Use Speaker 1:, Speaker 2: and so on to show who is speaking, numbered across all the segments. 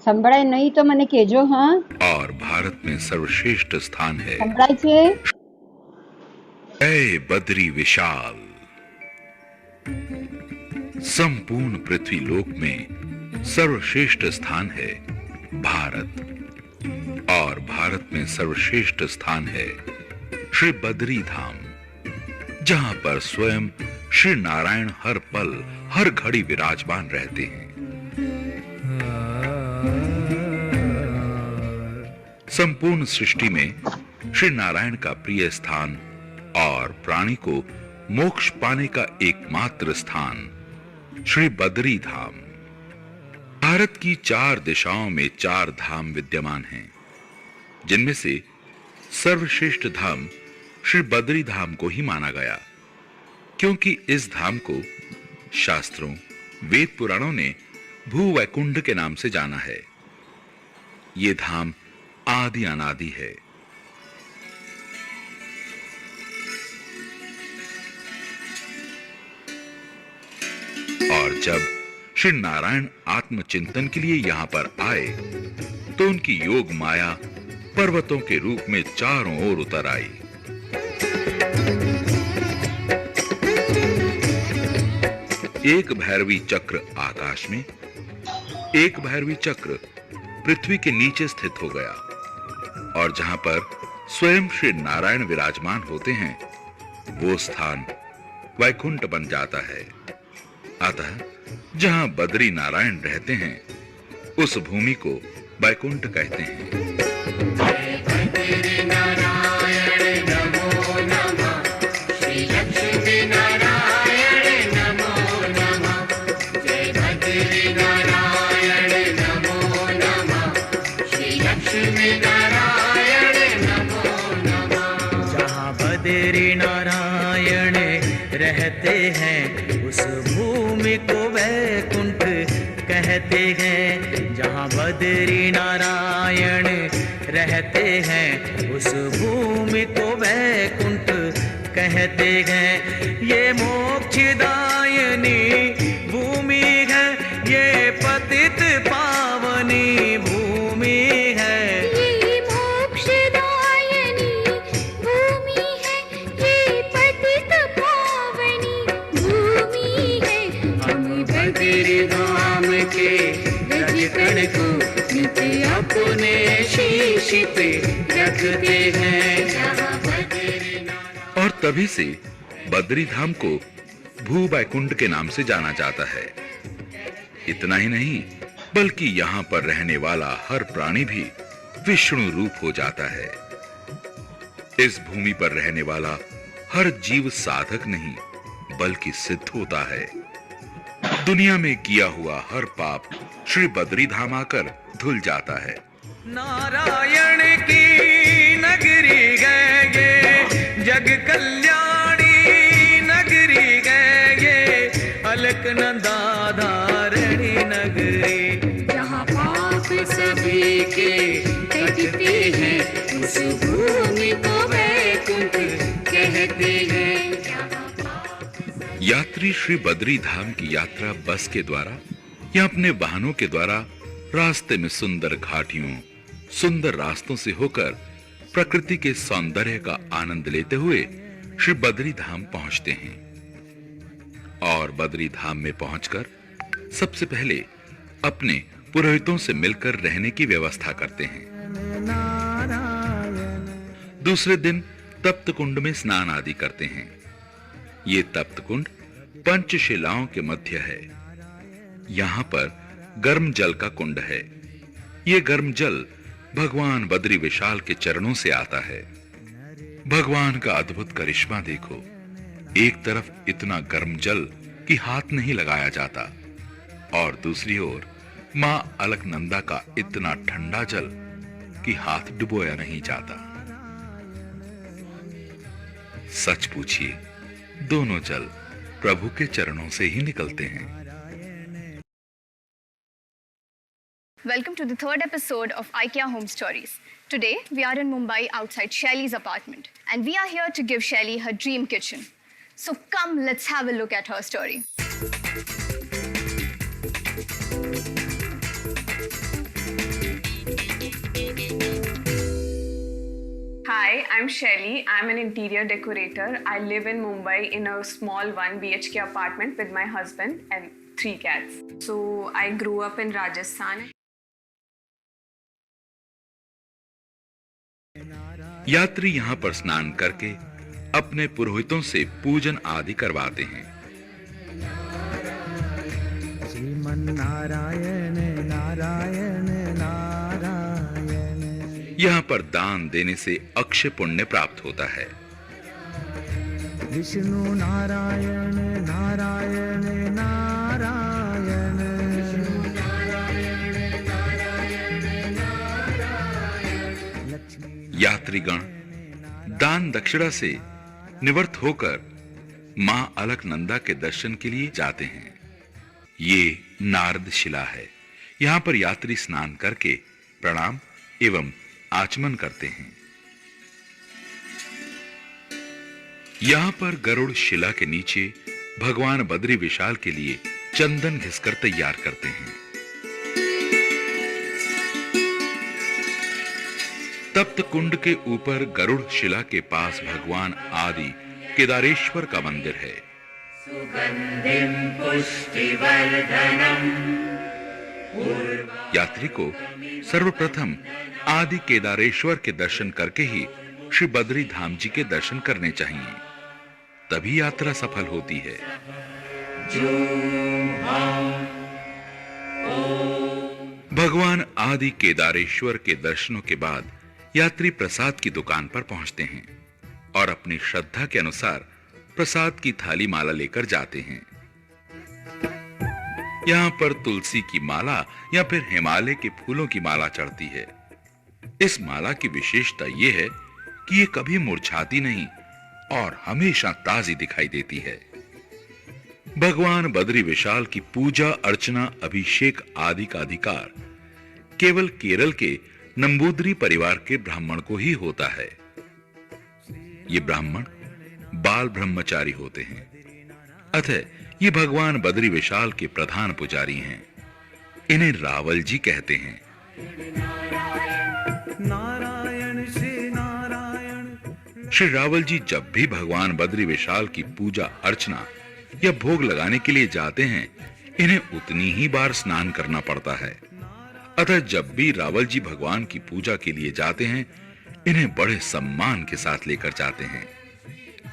Speaker 1: સંભળાય નહીં તો મને કહેજો હા.
Speaker 2: और भारत में सर्वश्रेष्ठ स्थान है।
Speaker 1: સંભળાય છે?
Speaker 2: ऐ बद्री विशाल, संपूर्ण पृथ्वी लोक में सर्वश्रेष्ठ स्थान है भारत, और भारत में सर्वश्रेष्ठ स्थान है श्री बद्री धाम, जहां पर स्वयं श्री नारायण हर पल हर घड़ी विराजमान रहते हैं। संपूर्ण सृष्टि में श्री नारायण का प्रिय स्थान और प्राणी को मोक्ष पाने का एकमात्र स्थान श्री बद्री धाम। भारत की 4 दिशाओं में 4 धाम विद्यमान हैं, जिनमें से सर्वश्रेष्ठ धाम श्री बद्री धाम को ही माना गया, क्योंकि इस धाम को शास्त्रों वेद पुराणों ने भूवैकुंठ के नाम से जाना है। ये धाम आदि अनादि है। और जब श्री नारायण आत्मचिंतन के लिए यहां पर आए तो उनकी योग माया पर्वतों के रूप में चारों ओर उतर आई। एक भैरवी चक्र आकाश में, एक भैरवी चक्र पृथ्वी के नीचे स्थित हो गया, और जहां पर स्वयं श्री नारायण विराजमान होते हैं वो स्थान वैकुंठ बन जाता है। अतः जहां बद्री नारायण रहते हैं उस भूमि को वैकुंठ कहते हैं।
Speaker 3: जहाँ बद्री नारायण रहते हैं उस भूमि को वैकुंठ कहते हैं। जहाँ बद्री नारायण रहते हैं उस भूमि को वैकुंठ कहते हैं। ये मोक्षदायिनी भूमि है, ये पतित पावनी भूमि है। कण को नित्य अपने शीश पे रखते हैं।
Speaker 2: और तभी से बद्री धाम को भू वैकुंठ के नाम से जाना जाता है। इतना ही नहीं, बल्कि यहाँ पर रहने वाला हर प्राणी भी विष्णु रूप हो जाता है। इस भूमि पर रहने वाला हर जीव साधक नहीं बल्कि सिद्ध होता है। दुनिया में किया हुआ हर पाप श्री बद्री धाम आकर धुल जाता है।
Speaker 3: नारायण की नगरी गए ये, जग कल्याणी नगरी गए ये, अलकनंदा धारणी नगरी।
Speaker 4: जहाँ पाप सभी के कटते हैं उस भूमि को वैकुंठ कहते हैं।
Speaker 2: यात्री श्री बद्री धाम की यात्रा बस के द्वारा या अपने वाहनों के द्वारा रास्ते में सुंदर घाटियों, सुंदर रास्तों से होकर प्रकृति के सौंदर्य का आनंद लेते हुए श्री बद्री धाम पहुंचते हैं। और बद्री धाम में पहुंचकर सबसे पहले अपने पुरोहितों से मिलकर रहने की व्यवस्था करते हैं। दूसरे दिन तप्त कुंड में स्नान आदि करते हैं। ये तप्त कुंड पंचशिलाओं के मध्य है। यहां पर गर्म जल का कुंड है। ये गर्म जल भगवान बद्री विशाल के चरणों से आता है। भगवान का अद्भुत करिश्मा देखो। एक तरफ इतना गर्म जल कि हाथ नहीं लगाया जाता, और दूसरी ओर मां अलकनंदा का इतना ठंडा जल कि हाथ डुबोया नहीं जाता। सच पूछिए, दोनों जल प्रभु के चरणों से ही निकलते हैं।
Speaker 5: Welcome to the 3rd episode of IKEA Home Stories. Today, we are in Mumbai outside Shaily's apartment, and we are here to give Shaily her dream kitchen. So come, let's have a look at her story.
Speaker 6: Hi, I'm Shelly. I'm an interior decorator. I live in Mumbai in a small 1 BHK apartment with my husband and 3 cats. So I grew up in Rajasthan.
Speaker 2: यात्री यहाँ पर स्नान करके अपने पुरोहितों से पूजन आदि करवाते हैं।
Speaker 3: श्रीमन्नारायण नारायण नारायण।
Speaker 2: यहाँ पर दान देने से अक्षय पुण्य प्राप्त होता है।
Speaker 3: विष्णु नारायण नारायण नारायण।
Speaker 2: यात्रीगण दान दक्षिणा से निवृत्त होकर मां अलकनंदा के दर्शन के लिए जाते हैं। ये नारद शिला है। यहाँ पर यात्री स्नान करके प्रणाम एवं आचमन करते हैं। यहाँ पर गरुड़ शिला के नीचे भगवान बद्री विशाल के लिए चंदन घिसकर तैयार करते हैं। तप्त कुंड के ऊपर गरुड़ शिला के पास भगवान आदि केदारेश्वर का मंदिर है। यात्री को सर्वप्रथम आदि केदारेश्वर के दर्शन करके ही श्री बद्री धाम जी के दर्शन करने चाहिए, तभी यात्रा सफल होती है। भगवान आदि केदारेश्वर के दर्शनों के बाद यात्री प्रसाद की दुकान पर पहुंचते हैं और अपनी श्रद्धा के अनुसार प्रसाद की थाली माला लेकर जाते हैं। यहाँ पर तुलसी की माला या फिर हिमालय के फूलों की माला चढ़ती है। इस माला की विशेषता यह है कि ये कभी मुरझाती नहीं और हमेशा ताजी दिखाई देती है। भगवान बद्री विशाल की पूजा अर्चना अभिषेक आदि का अधिकार केवल केरल के नंबूदरी परिवार के ब्राह्मण को ही होता है। ये ब्राह्मण बाल ब्रह्मचारी होते हैं, अतः ये भगवान बद्री विशाल के प्रधान पुजारी हैं। इन्हें रावल जी कहते हैं।
Speaker 3: नारायण श्री नारायण।
Speaker 2: श्री रावल जी जब भी भगवान बद्री विशाल की पूजा अर्चना या भोग लगाने के लिए जाते हैं, इन्हें उतनी ही बार स्नान करना पड़ता है। अतः जब भी रावल जी भगवान की पूजा के लिए जाते हैं, इन्हें बड़े सम्मान के साथ लेकर जाते हैं।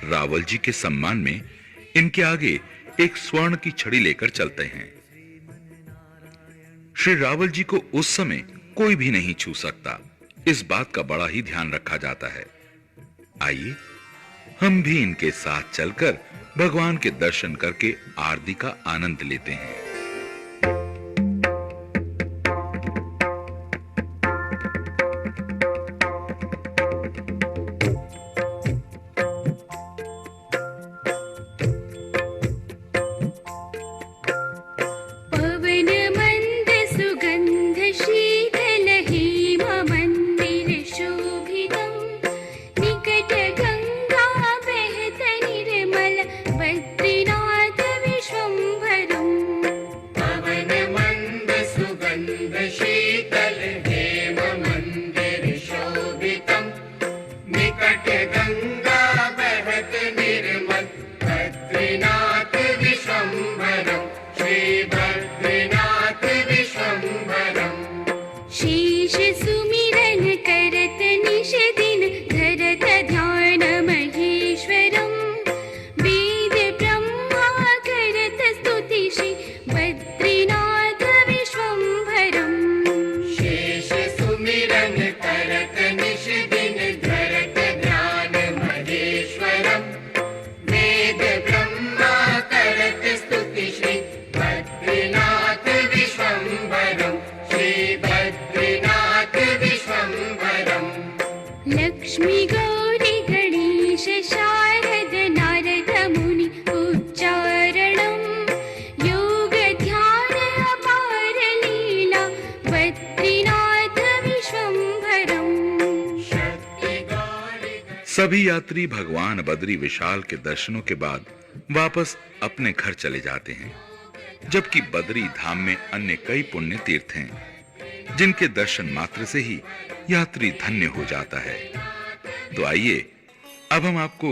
Speaker 2: रावल जी के सम्मान में इनके आगे एक स्वर्ण की छड़ी लेकर चलते हैं। श्री रावल जी को उस समय कोई भी नहीं छू सकता, इस बात का बड़ा ही ध्यान रखा जाता है। आइए हम भी इनके साथ चलकर भगवान के दर्शन करके आरती का आनंद लेते हैं।
Speaker 4: पवन मंद सुगंध शीतल हेम मंदिर शोभितम् निकट गंगा बहत निर्मल बद्रीनाथ विश्वम्भरम्। पवन मंद सुगंध शीतल हेम मंदिर शोभितम् निकट गंगा बहत निर्मल बद्रीनाथ विश्वम्भरम्। शेष सुमिरन करत निश दिन धरत ध्यान महेश्वरम्। वेद ब्रह्मा करत स्तुति श्री बद्रीनाथ विश्वम्भरम्। शेष सुमिरन करत निश दिन धरत ध्यान महेश्वरम्। वेद ब्रह्मा करत स्तुति श्री बद्रीनाथ विश्वम्भरम्। श्री बद्रीनाथ विश्वम्भरम्। लक्ष्मी गौरी गणेश शारद नारद मुनि उच्चारणम्। योग ध्यान अपार लीला बद्रीनाथ विश्वम्भरम्।
Speaker 2: सभी यात्री भगवान बद्री विशाल के दर्शनों के बाद वापस अपने घर चले जाते हैं, जबकि बद्री धाम में अन्य कई पुण्य तीर्थ हैं, जिनके दर्शन मात्र से ही यात्री धन्य हो जाता है। तो आइए अब हम आपको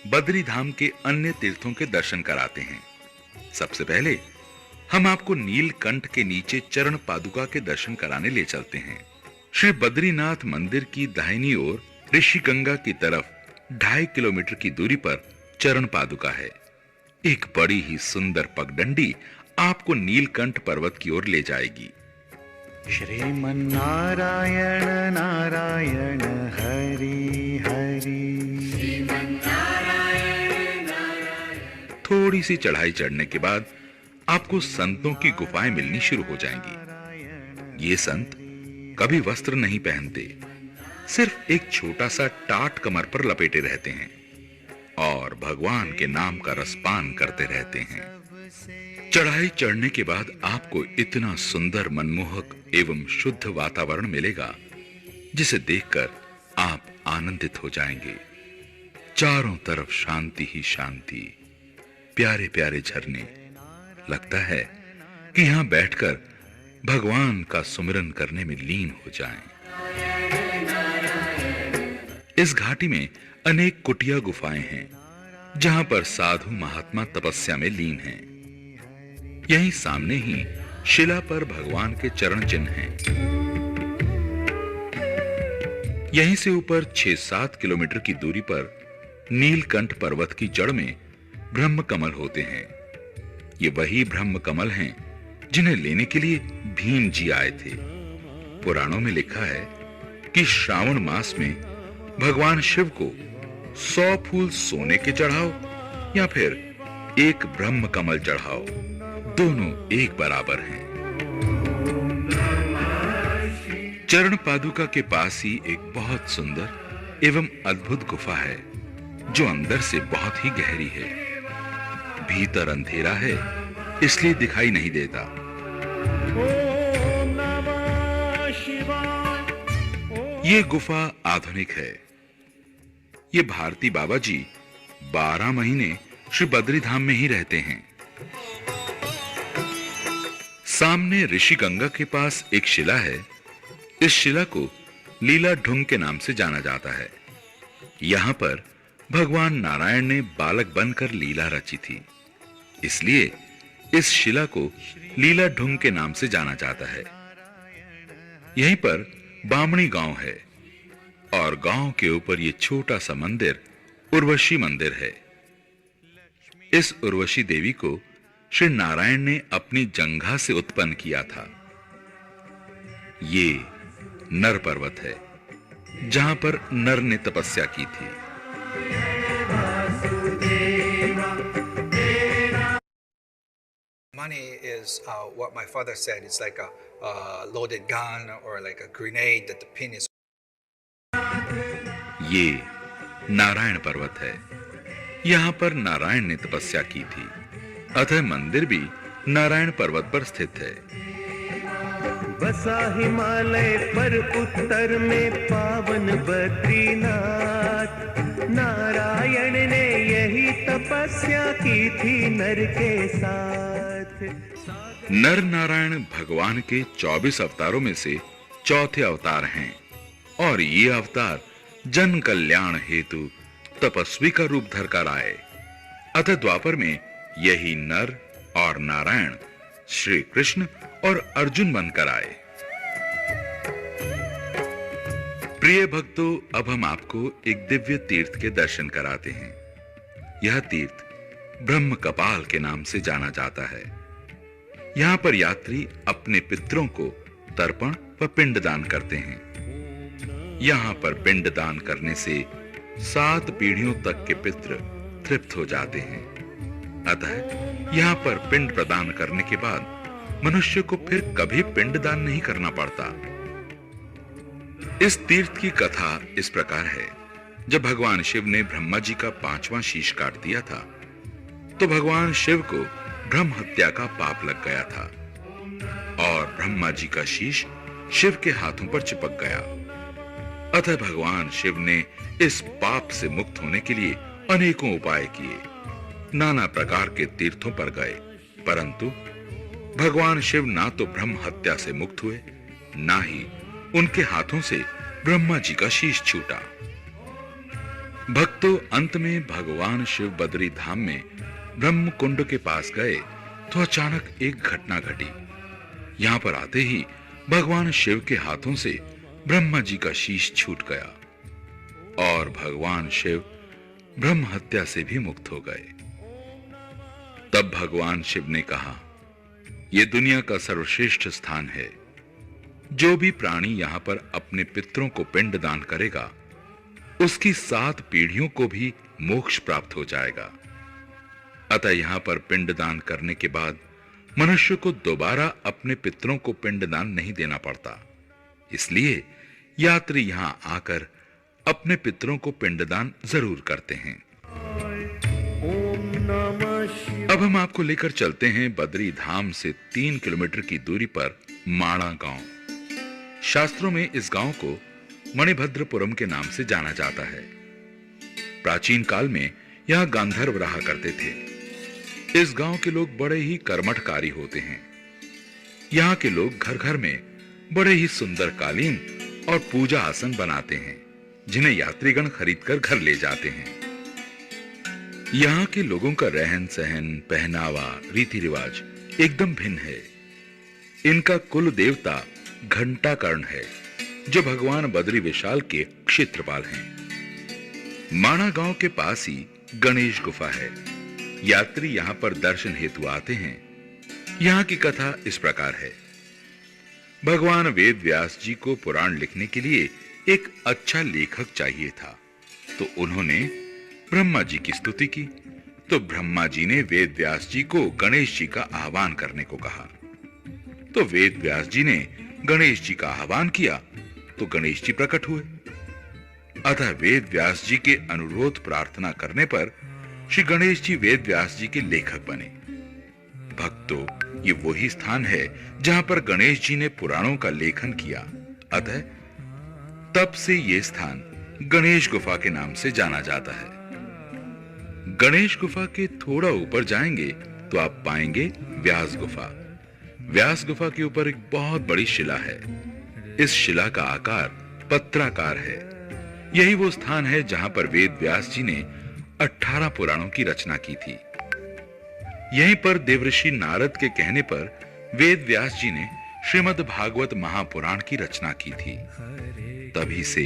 Speaker 2: बद्री धाम के अन्य तीर्थों के दर्शन कराते हैं। सबसे पहले हम आपको नीलकंठ के नीचे चरण पादुका के दर्शन कराने ले चलते हैं। श्री बद्रीनाथ मंदिर की दाहिनी ओर ऋषिगंगा की तरफ 2.5 किलोमीटर की दूरी पर चरण पादुका है। एक बड़ी ही सुंदर पगडंडी आपको नीलकंठ पर्वत की ओर ले जाएगी।
Speaker 3: श्रीमन्नारायण नारायण हरि हरि।
Speaker 2: थोड़ी सी चढ़ाई चढ़ने के बाद आपको संतों की गुफाएं मिलनी शुरू हो जाएंगी। ये संत कभी वस्त्र नहीं पहनते, सिर्फ एक छोटा सा टाट कमर पर लपेटे रहते हैं और भगवान के नाम का रसपान करते रहते हैं। चढ़ाई चढ़ने के बाद आपको इतना सुंदर, मनमोहक एवं शुद्ध वातावरण मिलेगा जिसे देखकर आप आनंदित हो जाएंगे। चारों तरफ शांति ही शांति, प्यारे प्यारे झरने। लगता है कि यहां बैठकर भगवान का सुमिरन करने में लीन हो जाएं। इस घाटी में अनेक कुटिया गुफाएं हैं जहां पर साधु महात्मा तपस्या में लीन हैं। यहीं सामने ही शिला पर भगवान के चरण चिन्ह हैं। यहीं से ऊपर 6-7 किलोमीटर की दूरी पर नीलकंठ पर्वत की जड़ में ब्रह्म कमल होते हैं। ये वही ब्रह्म कमल हैं जिन्हें लेने के लिए भीम जी आए थे। पुराणों में लिखा है कि श्रावण मास में भगवान शिव को 100 फूल सोने के चढ़ाओ या फिर एक ब्रह्म कमल चढ़ाओ, दोनों एक बराबर हैं। चरण पादुका के पास ही एक बहुत सुंदर एवं अद्भुत गुफा है जो अंदर से बहुत ही गहरी है। भीतर अंधेरा है इसलिए दिखाई नहीं देता। ये गुफा आधुनिक है। ये भारती बाबा जी 12 महीने श्री बद्री धाम में ही रहते हैं। सामने ऋषिगंगा के पास एक शिला है। इस शिला को लीला ढुंग के नाम से जाना जाता है। यहां पर भगवान नारायण ने बालक बनकर लीला रची थी, इसलिए इस शिला को लीला ढुंग के नाम से जाना जाता है। यहीं पर बामणी गांव है और गांव के ऊपर ये छोटा सा मंदिर उर्वशी मंदिर है। इस उर्वशी देवी को श्री नारायण ने अपनी जंघा से उत्पन्न किया था। ये नर पर्वत है जहां पर नर ने तपस्या की थी।
Speaker 7: Money is what my father said. It's like a loaded gun or like a grenade that the pin is.
Speaker 2: ये नारायण पर्वत है। यहाँ पर नारायण ने तपस्या की थी, अतः मंदिर भी नारायण पर्वत पर स्थित है।
Speaker 3: बसा हिमालय पर उत्तर में पावन बद्रीनाथ, नारायण ने यही तपस्या की थी नर के साथ।
Speaker 2: नर नारायण भगवान के 24 अवतारों में से चौथे अवतार हैं और ये अवतार जन कल्याण हेतु तपस्वी का रूप धरकर आए। अतः द्वापर में यही नर और नारायण श्री कृष्ण और अर्जुन बनकर आए। प्रिय भक्तों, अब हम आपको एक दिव्य तीर्थ के दर्शन कराते हैं। यह तीर्थ ब्रह्म कपाल के नाम से जाना जाता है। यहां पर यात्री अपने पितरों को तर्पण व पिंडदान करते हैं। यहां पर पिंडदान करने से 7 पीढ़ियों तक के पितृ तृप्त हो जाते हैं। अतः यहां पर पिंड प्रदान करने के बाद मनुष्य को फिर कभी पिंडदान नहीं करना पड़ता। इस तीर्थ की कथा इस प्रकार है। जब भगवान शिव ने ब्रह्मा जी का 5वां शीश काट दिया था तो भगवान शिव को ब्रह्म हत्या का पाप लग गया था और ब्रह्मा जी का शीश शिव के हाथों पर चिपक गया। अतः भगवान शिव ने इस पाप से मुक्त होने के लिए अनेकों उपाय किए, नाना प्रकार के तीर्थों पर गए, परंतु भगवान शिव ना तो ब्रह्म हत्या से मुक्त हुए, ना ही उनके हाथों से ब्रह्मा जी का शीश छूटा। भक्तों, अंत में भगवान शिव बद्री धाम में ब्रह्म कुंड के पास गए तो अचानक एक घटना घटी। यहां पर आते ही भगवान शिव के हाथों से ब्रह्मा जी का शीश छूट गया और भगवान शिव ब्रह्म हत्या से भी मुक्त हो गए। तब भगवान शिव ने कहा, यह दुनिया का सर्वश्रेष्ठ स्थान है। जो भी प्राणी यहां पर अपने पितरों को पिंड दान करेगा उसकी 7 पीढ़ियों को भी मोक्ष प्राप्त हो जाएगा। अतः यहां पर पिंड दान करने के बाद मनुष्य को दोबारा अपने पितरों को पिंड दान नहीं देना पड़ता। इसलिए यात्री यहां आकर अपने पितरों को पिंडदान जरूर करते हैं। अब हम आपको लेकर चलते हैं बद्री धाम से 3 किलोमीटर की दूरी पर माणा गांव। शास्त्रों में इस गांव को मणिभद्रपुरम के नाम से जाना जाता है। प्राचीन काल में यहां गांधर्व रहा करते थे। इस गांव के लोग बड़े ही कर्मठकारी होते हैं। यहां के लोग घर घर में बड़े ही सुंदर कालीन और पूजा आसन बनाते हैं, जिन्हें यात्रीगण खरीदकर घर ले जाते हैं। यहां के लोगों का रहन सहन, पहनावा, रीति रिवाज एकदम भिन्न है। इनका कुल देवता घंटाकर्ण है, जो भगवान बद्री विशाल के क्षेत्रपाल हैं। माणा गांव के पास ही गणेश गुफा है। यात्री यहां पर दर्शन हेतु आते हैं। यहां की कथा इस प्रकार है। भगवान वेद व्यास जी को पुराण लिखने के लिए एक अच्छा लेखक चाहिए था, तो उन्होंने ब्रह्मा जी की स्तुति की। तो ब्रह्मा जी ने वेद व्यास जी को गणेश जी का आह्वान करने को कहा। तो वेद व्यास जी ने गणेश जी का आह्वान किया तो गणेश जी प्रकट हुए। अतः वेद व्यास जी के अनुरोध प्रार्थना करने पर श्री गणेश जी वेद व्यास जी के लेखक बने। भक्तों, ये वही स्थान है जहां पर गणेश जी ने पुराणों का लेखन किया। अतः तब से ये स्थान गणेश गुफा के नाम से जाना जाता है। गणेश गुफा के थोड़ा ऊपर जाएंगे तो आप पाएंगे व्यास गुफा। व्यास गुफा के ऊपर एक बहुत बड़ी शिला है। इस शिला का आकार पत्राकार है। यही वो स्थान है जहां पर वेद व्यास जी ने 18 पुराणों की रचना की थी। यहीं पर देवऋषि नारद के कहने पर वेद व्यास जी ने श्रीमद् भागवत महापुराण की रचना की थी। तभी से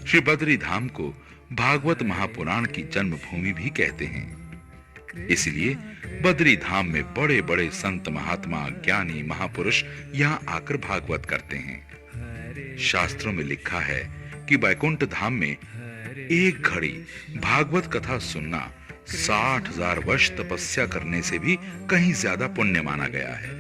Speaker 2: श्री बद्री धाम को भागवत महापुराण की जन्मभूमि भी कहते हैं। इसलिए बद्री धाम में बड़े बड़े संत, महात्मा, ज्ञानी, महापुरुष यहाँ आकर भागवत करते हैं। शास्त्रों में लिखा है कि वैकुंठ धाम में एक घड़ी भागवत कथा सुनना 60,000 वर्ष तपस्या करने से भी कहीं ज्यादा पुण्य माना गया है।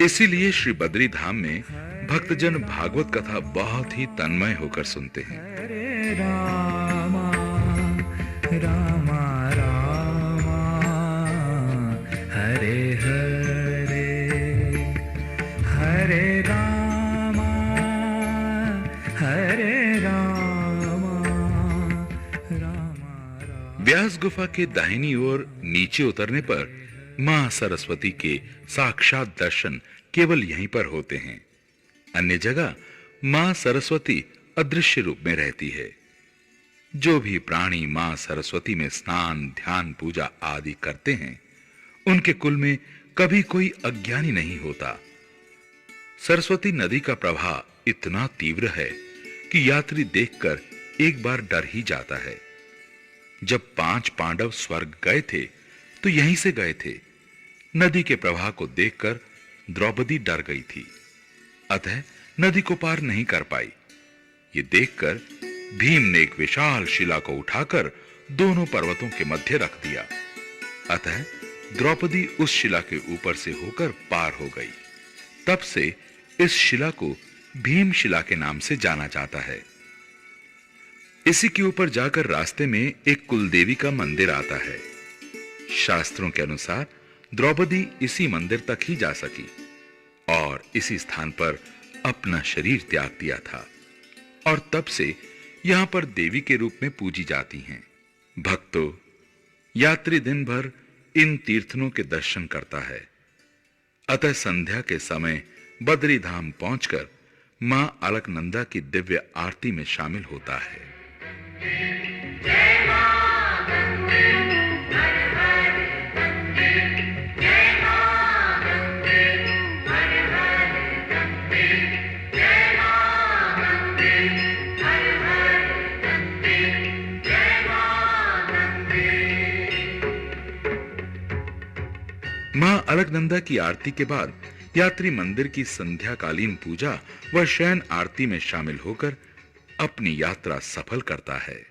Speaker 2: इसीलिए श्री बद्री धाम में भक्तजन भागवत कथा बहुत ही तन्मय होकर सुनते हैं।
Speaker 3: हरे रामा रामा रामा हरे हरे हरे रामा हरे रामा रामा।
Speaker 2: व्यास गुफा के दाहिनी ओर नीचे उतरने पर मां सरस्वती के साक्षात दर्शन केवल यहीं पर होते हैं। अन्य जगह मां सरस्वती अदृश्य रूप में रहती है। जो भी प्राणी मां सरस्वती में स्नान, ध्यान, पूजा आदि करते हैं, उनके कुल में कभी कोई अज्ञानी नहीं होता। सरस्वती नदी का प्रवाह इतना तीव्र है कि यात्री देखकर एक बार डर ही जाता है। जब 5 पांडव स्वर्ग गए थे तो यहीं से गए थे। नदी के प्रवाह को देखकर द्रौपदी डर गई थी, अतः नदी को पार नहीं कर पाई। ये देखकर भीम ने एक विशाल शिला को उठाकर दोनों पर्वतों के मध्य रख दिया। अतः द्रौपदी उस शिला के ऊपर से होकर पार हो गई। तब से इस शिला को भीम शिला के नाम से जाना जाता है। इसी के ऊपर जाकर रास्ते में एक कुलदेवी का मंदिर आता है। शास्त्रों के अनुसार द्रौपदी इसी मंदिर तक ही जा सकी और इसी स्थान पर अपना शरीर त्याग दिया था और तब से यहां पर देवी के रूप में पूजी जाती हैं। भक्तों, यात्री दिन भर इन तीर्थों के दर्शन करता है। अतः संध्या के समय बद्री धाम पहुंचकर मां अलकनंदा की दिव्य आरती में शामिल होता है। मां अलकनंदा की आरती के बाद यात्री मंदिर की संध्याकालीन पूजा व शयन आरती में शामिल होकर अपनी यात्रा सफल करता है।